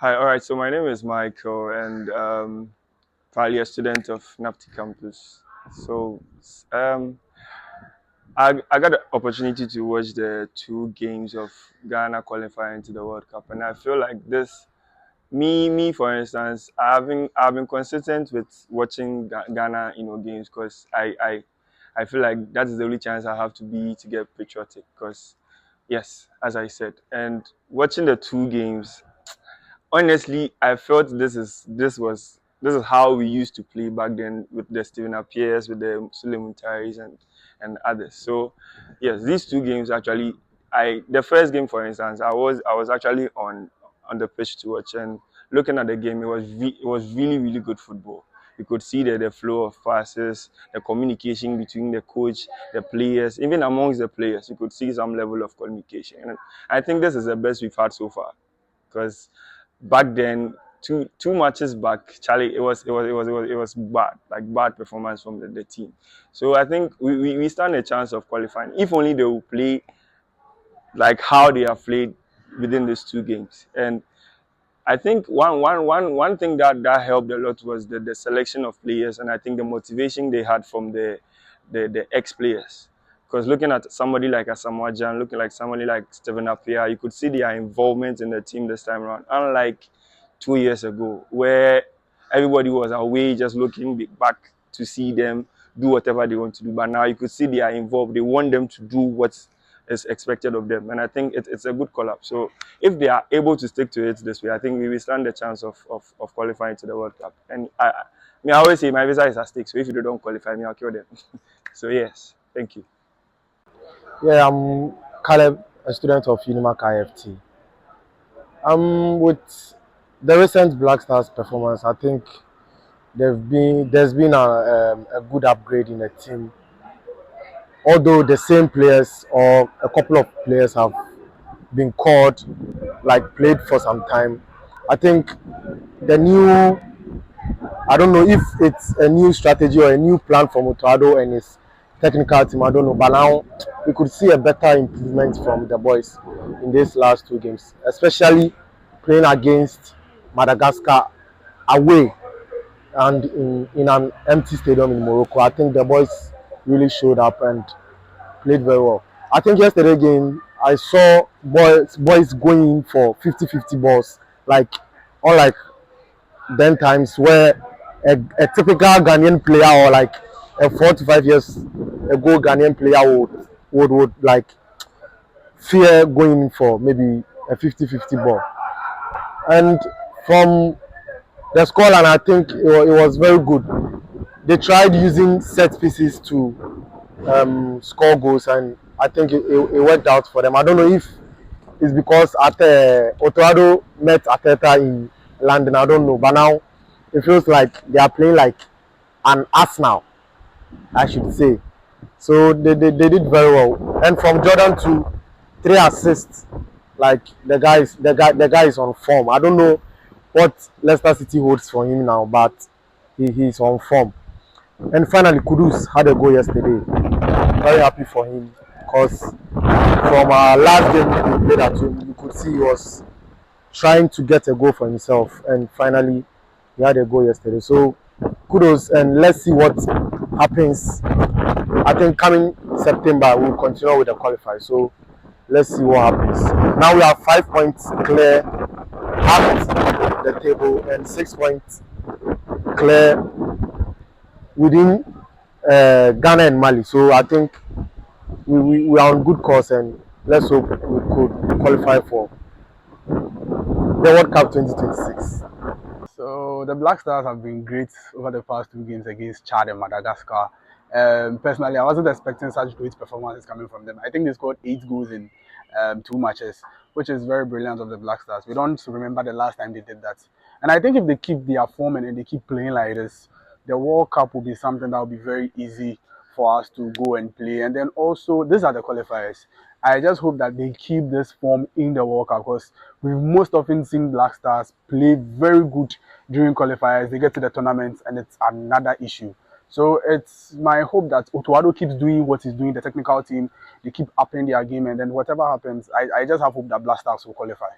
Hi, all right. So my name is Michael, and probably a student of NAFTI campus. So um, I got the opportunity to watch the two games of Ghana qualifying to the World Cup, and I feel like this. Me, for instance, I've been consistent with watching Ghana, games because I feel like that's the only chance I have to get patriotic. Because yes, as I said, and watching the two games honestly, I felt this is how we used to play back then with the Stephen Appiers, with the Suleiman Taris and others. So yes, these two games actually the first game for instance, I was actually on the pitch to watch, and looking at the game it was really, really good football. You could see the flow of passes, the communication between the coach, the players, even amongst the players, you could see some level of communication. And I think this is the best we've had so far because back then, two matches back, Charlie, it was bad, like bad performance from the team. So I think we stand a chance of qualifying if only they will play like how they have played within these two games. And I think one thing that helped a lot was the selection of players, and I think the motivation they had from the ex players. Because looking at somebody like Asamoah Gyan, looking like somebody like Stephen Appiah, you could see their involvement in the team this time around. Unlike 2 years ago, where everybody was away just looking back to see them do whatever they want to do. But now you could see they are involved. They want them to do what is expected of them. And I think it's a good call-up. So if they are able to stick to it this way, I think we will stand the chance of qualifying to the World Cup. And I always say my visa is at stake. So if you don't qualify me, I'll kill them. So yes, thank you. Yeah, I'm Caleb, a student of Unimac IFT. With the recent Black Stars performance, I think there's been a good upgrade in the team. Although the same players or a couple of players have been called, like played for some time, I think the new I don't know if it's a new strategy or a new plan for Mutuado and his technical team. I don't know, but now we could see a better improvement from the boys in these last two games, especially playing against Madagascar away and in an empty stadium in Morocco. I think the boys really showed up and played very well. I think yesterday game I saw boys going in for 50-50 balls, like unlike then times where a typical Ghanaian player or like a 4 to 5 years ago Ghanaian player would like fear going for maybe a 50-50 ball. And from the scoreline, I think it was very good. They tried using set pieces to score goals, and I think it worked out for them. I don't know if it's because Otoado met Ateta in London. I don't know, but now it feels like they are playing like an Arsenal, I should say. So they did very well. And from Jordan to 3 assists, like the guy is on form. I don't know what Leicester City holds for him now, but he's on form. And finally, Kudus had a goal yesterday. Very happy for him because from our last game we played at home, you could see he was trying to get a goal for himself, and finally he had a goal yesterday. So kudos, and let's see what happens. I think coming September we'll continue with the qualifiers. So let's see what happens. Now we have 5 points clear at the table and 6 points clear within Ghana and Mali. So I think we are on good course, and let's hope we could qualify for the World Cup 2026. So the Black Stars have been great over the past two games against Chad and Madagascar. Personally, I wasn't expecting such great performances coming from them. I think they scored 8 goals in 2 matches, which is very brilliant of the Black Stars. We don't remember the last time they did that. And I think if they keep their form and they keep playing like this, the World Cup will be something that will be very easy for us to go and play. And then also, these are the qualifiers. I just hope that they keep this form in the World Cup because we've most often seen Black Stars play very good during qualifiers. They get to the tournament and it's another issue. So it's my hope that Otuado keeps doing what he's doing, the technical team, they keep upping their game, and then whatever happens, I just have hope that Black Stars will qualify.